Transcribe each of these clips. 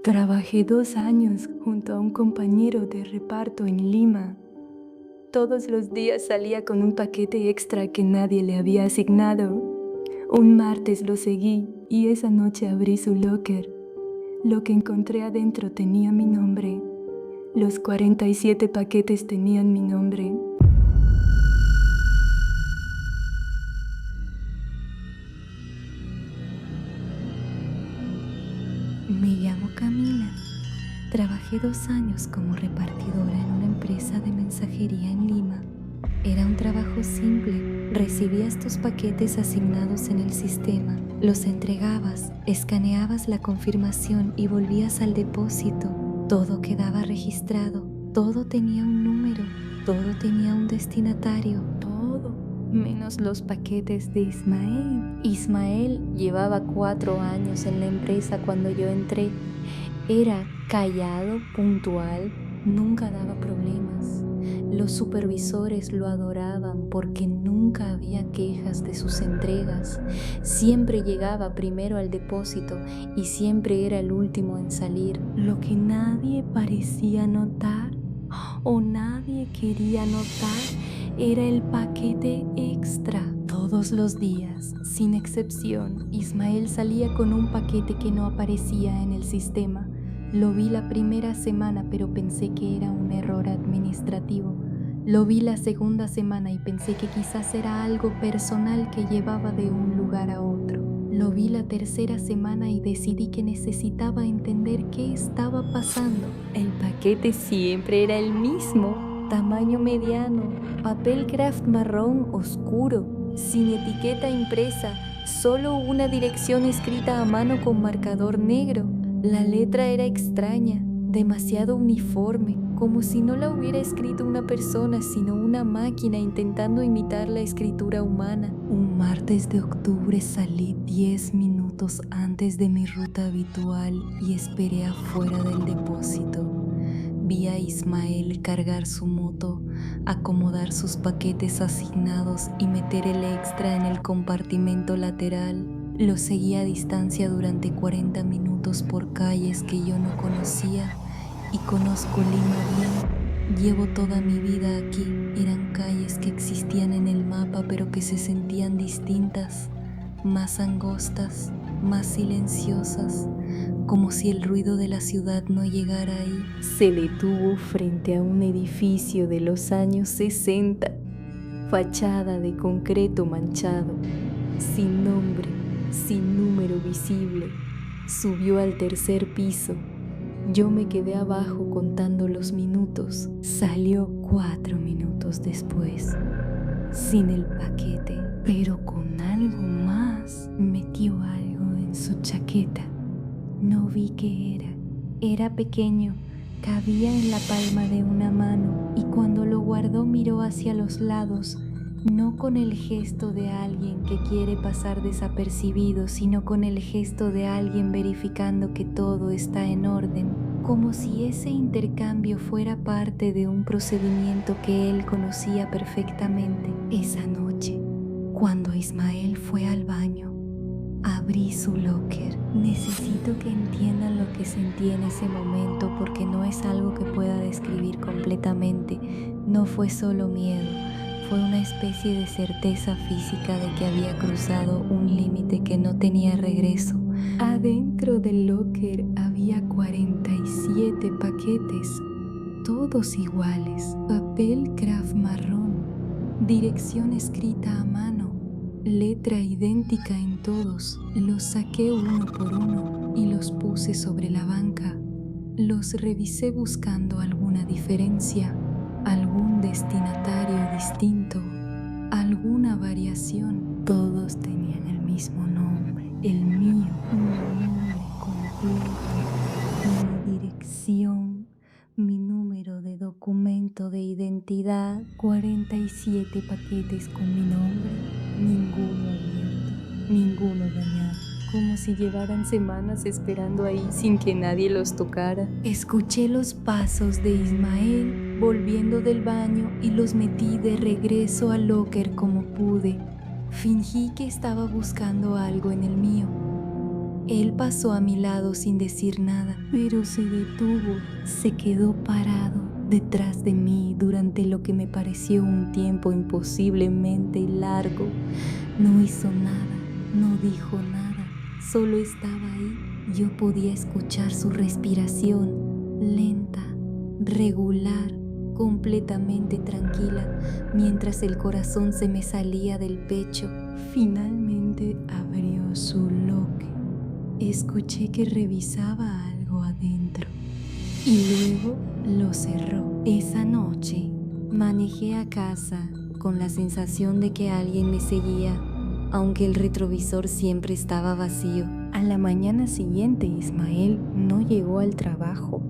Trabajé 2 años junto a un compañero de reparto en Lima. Todos los días salía con un paquete extra que nadie le había asignado. Un martes lo seguí y esa noche abrí su locker. Lo que encontré adentro tenía mi nombre. Los 47 paquetes tenían mi nombre. Me llamo Camila. Trabajé 2 años como repartidora en una empresa de mensajería en Lima. Era un trabajo simple. Recibías tus paquetes asignados en el sistema, los entregabas, escaneabas la confirmación y volvías al depósito. Todo quedaba registrado, todo tenía un número, todo tenía un destinatario, todo, menos los paquetes de Ismael. Ismael llevaba 4 años en la empresa cuando yo entré. Era callado, puntual, nunca daba problemas. Los supervisores lo adoraban porque nunca había quejas de sus entregas. Siempre llegaba primero al depósito y siempre era el último en salir. Lo que nadie parecía notar o nadie quería notar era el paquete extra. Todos los días, sin excepción, Ismael salía con un paquete que no aparecía en el sistema. Lo vi la primera semana, pero pensé que era un error administrativo. Lo vi la segunda semana y pensé que quizás era algo personal que llevaba de un lugar a otro. Lo vi la tercera semana y decidí que necesitaba entender qué estaba pasando. El paquete siempre era el mismo, tamaño mediano, papel craft marrón oscuro, sin etiqueta impresa, solo una dirección escrita a mano con marcador negro. La letra era extraña, demasiado uniforme, como si no la hubiera escrito una persona, sino una máquina intentando imitar la escritura humana. Un martes de octubre salí 10 minutos antes de mi ruta habitual y esperé afuera del depósito. Vi a Ismael cargar su moto, acomodar sus paquetes asignados y meter el extra en el compartimento lateral. Lo seguí a distancia durante 40 minutos por calles que yo no conocía y conozco Lima bien. Llevo toda mi vida aquí. Eran calles que existían en el mapa pero que se sentían distintas, más angostas, más silenciosas, como si el ruido de la ciudad no llegara ahí. Se detuvo frente a un edificio de los años 60, fachada de concreto manchado, sin nombre, sin número visible. Subió al tercer piso. Yo me quedé abajo contando los minutos. Salió 4 minutos después, sin el paquete, pero con algo más. Metió algo en su chaqueta. No vi qué era. Era pequeño, cabía en la palma de una mano y cuando lo guardó miró hacia los lados, no con el gesto de alguien que quiere pasar desapercibido, sino con el gesto de alguien verificando que todo está en orden, como si ese intercambio fuera parte de un procedimiento que él conocía perfectamente. Esa noche, cuando Ismael fue al baño, abrí su locker. Necesito que entiendan lo que sentí en ese momento porque no es algo que pueda describir completamente. No fue solo miedo, fue una especie de certeza física de que había cruzado un límite que no tenía regreso. Adentro del locker había 47 paquetes, todos iguales, papel craft marrón, dirección escrita a mano, letra idéntica en todos. Los saqué uno por uno y los puse sobre la banca. Los revisé buscando alguna diferencia, algún destinatario distinto, alguna variación. Todos tenían el mismo nombre, el mío, un nombre completo, mi dirección, mi número de documento de identidad. 47 paquetes con mi nombre, ninguno abierto, ninguno dañado, como si llevaran semanas esperando ahí sin que nadie los tocara. Escuché los pasos de Ismael volviendo del baño y los metí de regreso al locker como pude. Fingí que estaba buscando algo en el mío. Él pasó a mi lado sin decir nada, pero se detuvo, se quedó parado detrás de mí durante lo que me pareció un tiempo imposiblemente largo. No hizo nada, no dijo nada, solo estaba ahí. Yo podía escuchar su respiración, lenta, regular, completamente tranquila, mientras el corazón se me salía del pecho. Finalmente abrió su loque. Escuché que revisaba algo adentro y luego lo cerró. Esa noche manejé a casa con la sensación de que alguien me seguía, aunque el retrovisor siempre estaba vacío. A la mañana siguiente, Ismael no llegó al trabajo.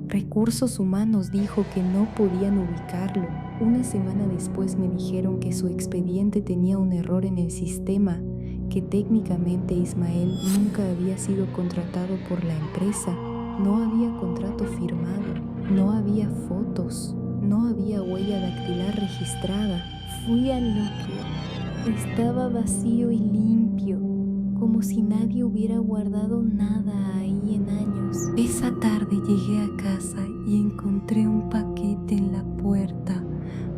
Recursos Humanos dijo que no podían ubicarlo. Una semana después me dijeron que su expediente tenía un error en el sistema, que técnicamente Ismael nunca había sido contratado por la empresa. No había contrato firmado, no había fotos, no había huella dactilar registrada. Fui al locker. Estaba vacío y limpio, como si nadie hubiera guardado nada ahí en años. Esa tarde llegué a casa y encontré un paquete en la puerta,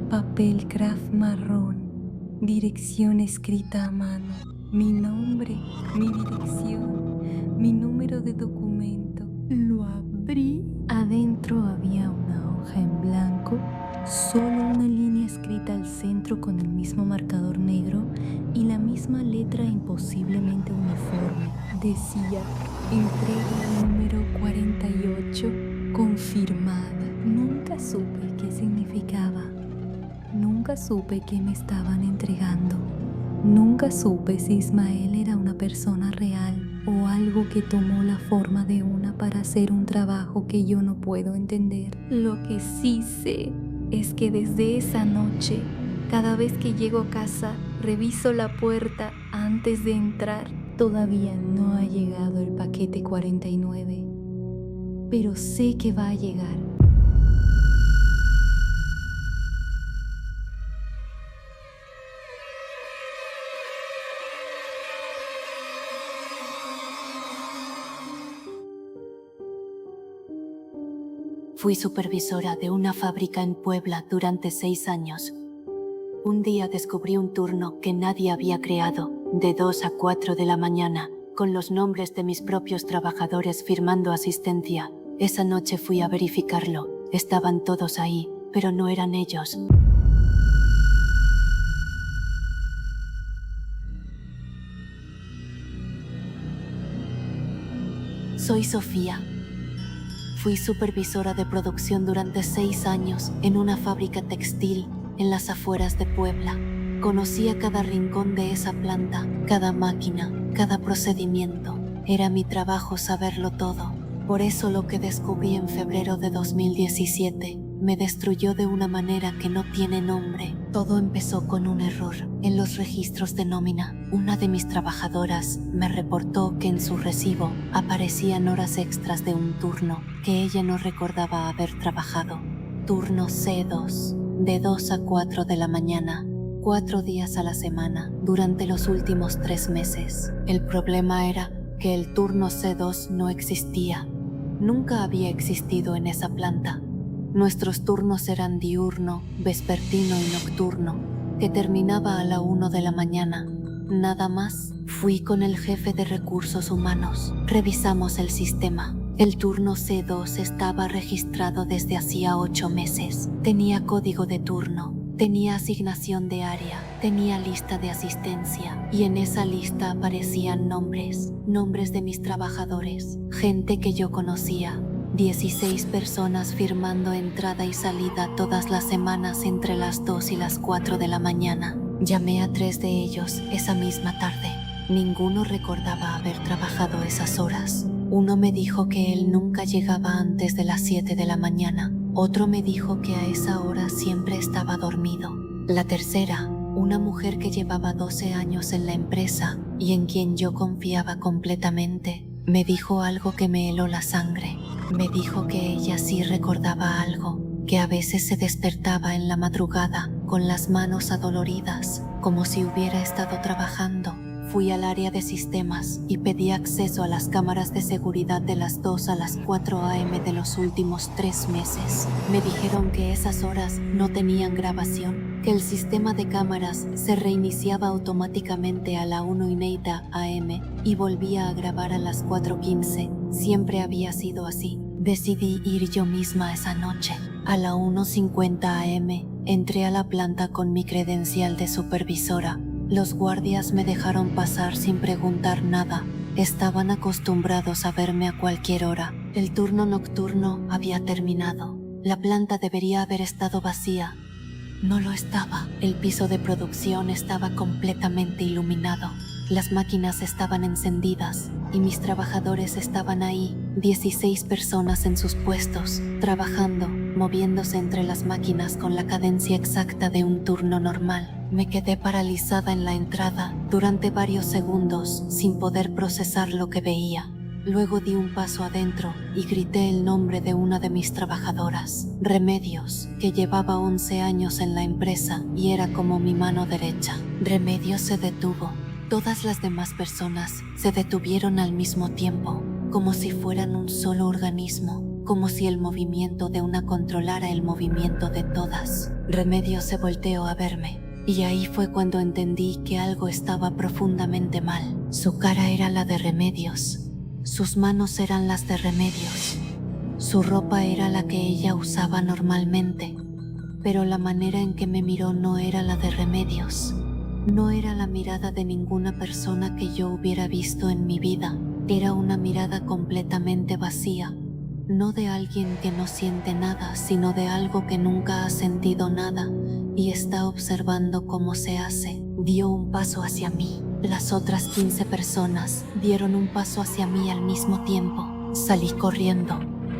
papel craft marrón, dirección escrita a mano, mi nombre, mi dirección, mi número de documento. Lo abrí. Adentro había una hoja en blanco, solo una línea escrita al centro con el mismo marcador negro y la misma letra imposiblemente uniforme. Decía: entrega número 48, confirmada. Nunca supe qué significaba. Nunca supe qué me estaban entregando. Nunca supe si Ismael era una persona real o algo que tomó la forma de una para hacer un trabajo que yo no puedo entender. Lo que sí sé es que desde esa noche, cada vez que llego a casa, reviso la puerta antes de entrar. Todavía no ha llegado el paquete 49, pero sé que va a llegar. Fui supervisora de una fábrica en Puebla durante 6 años. Un día descubrí un turno que nadie había creado, de 2 a 4 de la mañana, con los nombres de mis propios trabajadores firmando asistencia. Esa noche fui a verificarlo. Estaban todos ahí, pero no eran ellos. Soy Sofía. Fui supervisora de producción durante 6 años en una fábrica textil en las afueras de Puebla. Conocía cada rincón de esa planta, cada máquina, cada procedimiento. Era mi trabajo saberlo todo. Por eso lo que descubrí en febrero de 2017 me destruyó de una manera que no tiene nombre. Todo empezó con un error en los registros de nómina. Una de mis trabajadoras me reportó que en su recibo aparecían horas extras de un turno que ella no recordaba haber trabajado. Turno C2, de 2 a 4 de la mañana, 4 días a la semana, durante los últimos 3 meses. El problema era que el turno C2 no existía. Nunca había existido en esa planta. Nuestros turnos eran diurno, vespertino y nocturno, que terminaba a la 1 de la mañana. Nada más. Fui con el jefe de recursos humanos. Revisamos el sistema. El turno C2 estaba registrado desde hacía 8 meses. Tenía código de turno, tenía asignación de área, tenía lista de asistencia y en esa lista aparecían nombres de mis trabajadores, gente que yo conocía. 16 personas firmando entrada y salida todas las semanas entre las 2 y las 4 de la mañana. Llamé a 3 de ellos esa misma tarde. Ninguno recordaba haber trabajado esas horas. Uno me dijo que él nunca llegaba antes de las 7 de la mañana. Otro me dijo que a esa hora siempre estaba dormido. La tercera, una mujer que llevaba 12 años en la empresa y en quien yo confiaba completamente, me dijo algo que me heló la sangre. Me dijo que ella sí recordaba algo, que a veces se despertaba en la madrugada con las manos adoloridas, como si hubiera estado trabajando. Fui al área de sistemas y pedí acceso a las cámaras de seguridad de las 2 a las 4 a.m. de los últimos 3 meses. Me dijeron que esas horas no tenían grabación, que el sistema de cámaras se reiniciaba automáticamente a la 1:30 a.m. y volvía a grabar a las 4:15. Siempre había sido así. Decidí ir yo misma esa noche. A la 1:50 a.m. entré a la planta con mi credencial de supervisora. Los guardias me dejaron pasar sin preguntar nada. Estaban acostumbrados a verme a cualquier hora. El turno nocturno había terminado. La planta debería haber estado vacía. No lo estaba. El piso de producción estaba completamente iluminado. Las máquinas estaban encendidas y mis trabajadores estaban ahí, 16 personas en sus puestos, trabajando, moviéndose entre las máquinas con la cadencia exacta de un turno normal. Me quedé paralizada en la entrada durante varios segundos sin poder procesar lo que veía. Luego di un paso adentro y grité el nombre de una de mis trabajadoras, Remedios, que llevaba 11 años en la empresa y era como mi mano derecha. Remedios se detuvo. Todas las demás personas se detuvieron al mismo tiempo, como si fueran un solo organismo, como si el movimiento de una controlara el movimiento de todas. Remedios se volteó a verme. Y ahí fue cuando entendí que algo estaba profundamente mal. Su cara era la de Remedios. Sus manos eran las de Remedios. Su ropa era la que ella usaba normalmente. Pero la manera en que me miró no era la de Remedios. No era la mirada de ninguna persona que yo hubiera visto en mi vida. Era una mirada completamente vacía. No de alguien que no siente nada, sino de algo que nunca ha sentido nada y está observando cómo se hace. Dio un paso hacia mí. Las otras 15 personas dieron un paso hacia mí al mismo tiempo. Salí corriendo.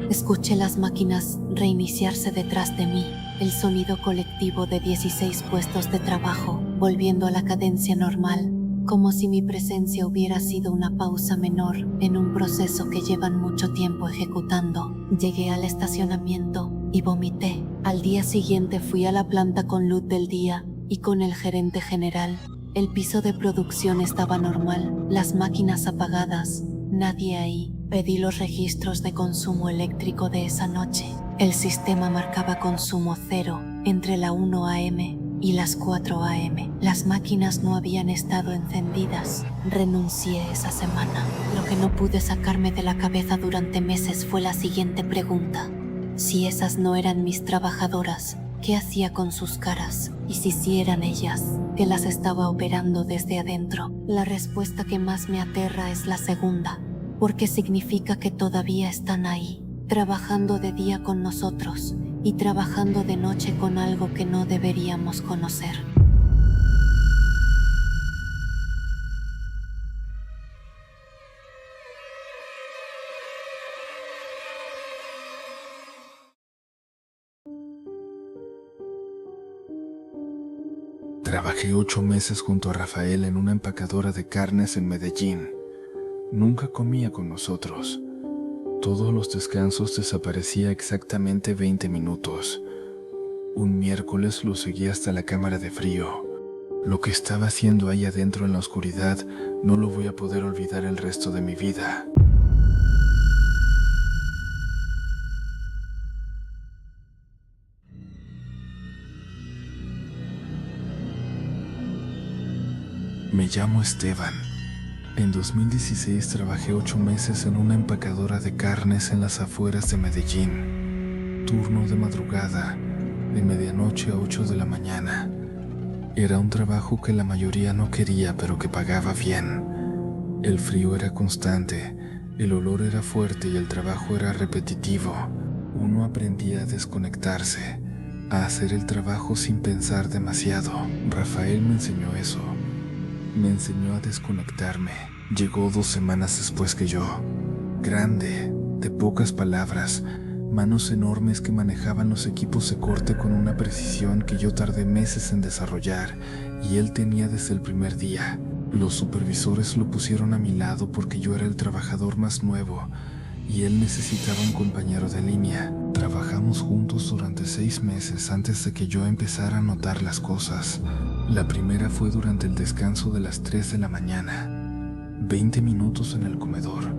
Escuché las máquinas reiniciarse detrás de mí. El sonido colectivo de 16 puestos de trabajo, volviendo a la cadencia normal, como si mi presencia hubiera sido una pausa menor en un proceso que llevan mucho tiempo ejecutando. Llegué al estacionamiento y vomité. Al día siguiente fui a la planta con luz del día y con el gerente general. El piso de producción estaba normal, las máquinas apagadas, nadie ahí. Pedí los registros de consumo eléctrico de esa noche. El sistema marcaba consumo 0 entre la 1 a.m. y las 4 a.m. Las máquinas no habían estado encendidas. Renuncié esa semana. Lo que no pude sacarme de la cabeza durante meses fue la siguiente pregunta. Si esas no eran mis trabajadoras, ¿qué hacía con sus caras? Y si sí eran ellas, que las estaba operando desde adentro. La respuesta que más me aterra es la segunda, porque significa que todavía están ahí, trabajando de día con nosotros y trabajando de noche con algo que no deberíamos conocer. Trabajé 8 meses junto a Rafael en una empacadora de carnes en Medellín. Nunca comía con nosotros. Todos los descansos desaparecía exactamente 20 minutos. Un miércoles lo seguí hasta la cámara de frío. Lo que estaba haciendo ahí adentro en la oscuridad no lo voy a poder olvidar el resto de mi vida. Me llamo Esteban. En 2016 trabajé 8 meses en una empacadora de carnes en las afueras de Medellín. Turno de madrugada, de medianoche a 8 de la mañana. Era un trabajo que la mayoría no quería, pero que pagaba bien. El frío era constante, el olor era fuerte y el trabajo era repetitivo. Uno aprendía a desconectarse, a hacer el trabajo sin pensar demasiado. Rafael me enseñó eso. Me enseñó a desconectarme. Llegó 2 semanas después que yo. Grande, de pocas palabras, manos enormes que manejaban los equipos de corte con una precisión que yo tardé meses en desarrollar y él tenía desde el primer día. Los supervisores lo pusieron a mi lado porque yo era el trabajador más nuevo y él necesitaba un compañero de línea. Trabajamos juntos durante 6 meses antes de que yo empezara a notar las cosas. La primera fue durante el descanso de las 3 de la mañana. 20 minutos en el comedor.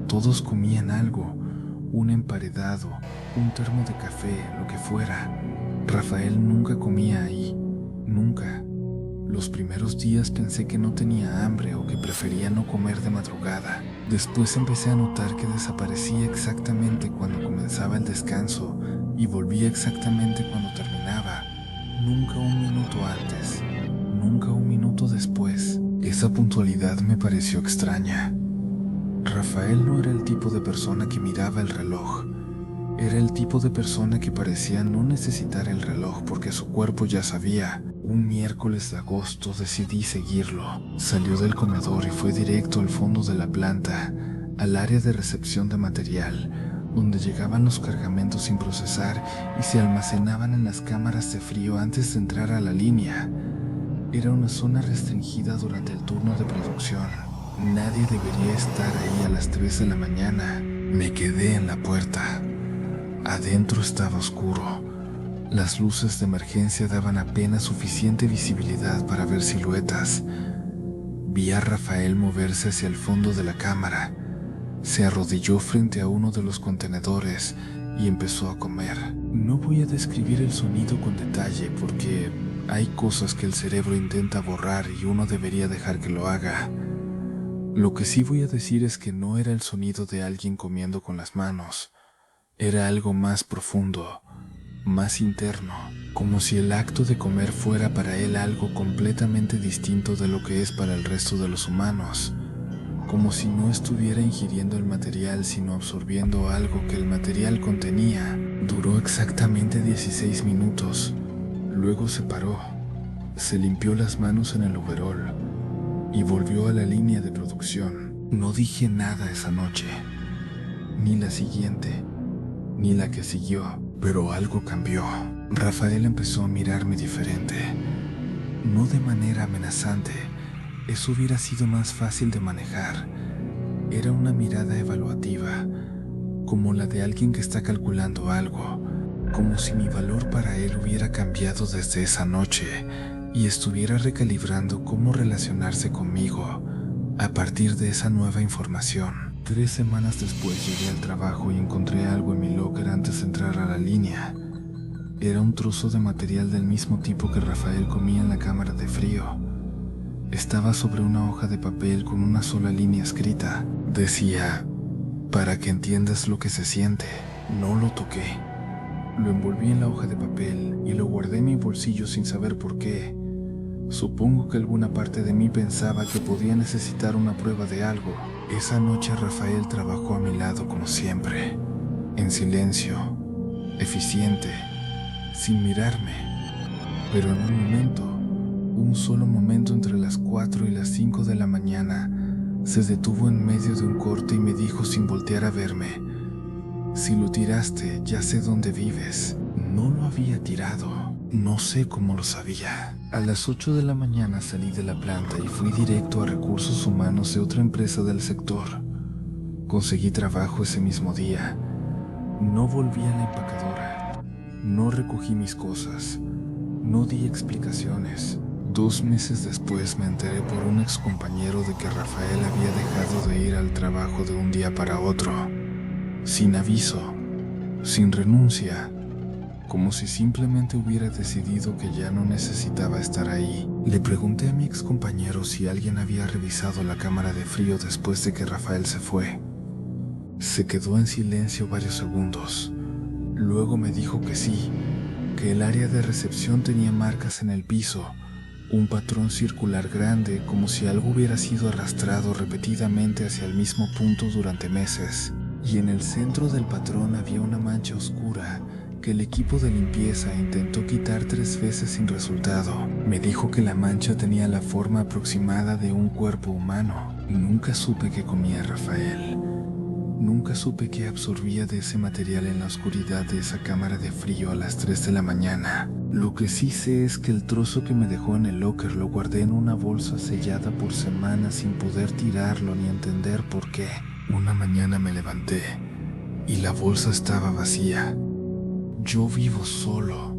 Todos comían algo, un emparedado, un termo de café, lo que fuera. Rafael nunca comía ahí, nunca. Los primeros días pensé que no tenía hambre o que prefería no comer de madrugada. Después empecé a notar que desaparecía exactamente cuando comenzaba el descanso y volvía exactamente cuando terminaba. Nunca un minuto antes, nunca un minuto después. Esa puntualidad me pareció extraña. Rafael no era el tipo de persona que miraba el reloj. Era el tipo de persona que parecía no necesitar el reloj porque su cuerpo ya sabía. Un miércoles de agosto decidí seguirlo. Salió del comedor y fue directo al fondo de la planta, al área de recepción de material, donde llegaban los cargamentos sin procesar y se almacenaban en las cámaras de frío antes de entrar a la línea. Era una zona restringida durante el turno de producción. Nadie debería estar ahí a las 3 de la mañana. Me quedé en la puerta. Adentro estaba oscuro. Las luces de emergencia daban apenas suficiente visibilidad para ver siluetas. Vi a Rafael moverse hacia el fondo de la cámara. Se arrodilló frente a uno de los contenedores y empezó a comer. No voy a describir el sonido con detalle porque hay cosas que el cerebro intenta borrar y uno debería dejar que lo haga. Lo que sí voy a decir es que no era el sonido de alguien comiendo con las manos. Era algo más profundo, más interno, como si el acto de comer fuera para él algo completamente distinto de lo que es para el resto de los humanos, como si no estuviera ingiriendo el material sino absorbiendo algo que el material contenía. Duró exactamente 16 minutos, luego se paró, se limpió las manos en el overol y volvió a la línea de producción. No dije nada esa noche, ni la siguiente, ni la que siguió. Pero algo cambió. Rafael empezó a mirarme diferente. No de manera amenazante. Eso hubiera sido más fácil de manejar. Era una mirada evaluativa, como la de alguien que está calculando algo, como si mi valor para él hubiera cambiado desde esa noche y estuviera recalibrando cómo relacionarse conmigo a partir de esa nueva información. 3 semanas después llegué al trabajo y encontré algo en mi locker antes de entrar a la línea. Era un trozo de material del mismo tipo que Rafael comía en la cámara de frío. Estaba sobre una hoja de papel con una sola línea escrita. Decía, para que entiendas lo que se siente. No lo toqué. Lo envolví en la hoja de papel y lo guardé en mi bolsillo sin saber por qué. Supongo que alguna parte de mí pensaba que podía necesitar una prueba de algo. Esa noche Rafael trabajó a mi lado como siempre, en silencio, eficiente, sin mirarme. Pero en un momento, un solo momento entre las 4 y las 5 de la mañana, se detuvo en medio de un corte y me dijo sin voltear a verme, si lo tiraste, ya sé dónde vives. No lo había tirado. No sé cómo lo sabía. A las 8 de la mañana salí de la planta y fui directo a recursos humanos de otra empresa del sector. Conseguí trabajo ese mismo día. No volví a la empacadora. No recogí mis cosas. No di explicaciones. 2 meses después me enteré por un excompañero de que Rafael había dejado de ir al trabajo de un día para otro. Sin aviso. Sin renuncia. Como si simplemente hubiera decidido que ya no necesitaba estar ahí. Le pregunté a mi excompañero si alguien había revisado la cámara de frío después de que Rafael se fue. Se quedó en silencio varios segundos. Luego me dijo que sí, que el área de recepción tenía marcas en el piso, un patrón circular grande como si algo hubiera sido arrastrado repetidamente hacia el mismo punto durante meses. Y en el centro del patrón había una mancha oscura que el equipo de limpieza intentó quitar 3 veces sin resultado. Me dijo que la mancha tenía la forma aproximada de un cuerpo humano. Nunca supe qué comía Rafael. Nunca supe qué absorbía de ese material en la oscuridad de esa cámara de frío a las 3 de la mañana. Lo que sí sé es que el trozo que me dejó en el locker lo guardé en una bolsa sellada por semanas sin poder tirarlo ni entender por qué. Una mañana me levanté y la bolsa estaba vacía. Yo vivo solo.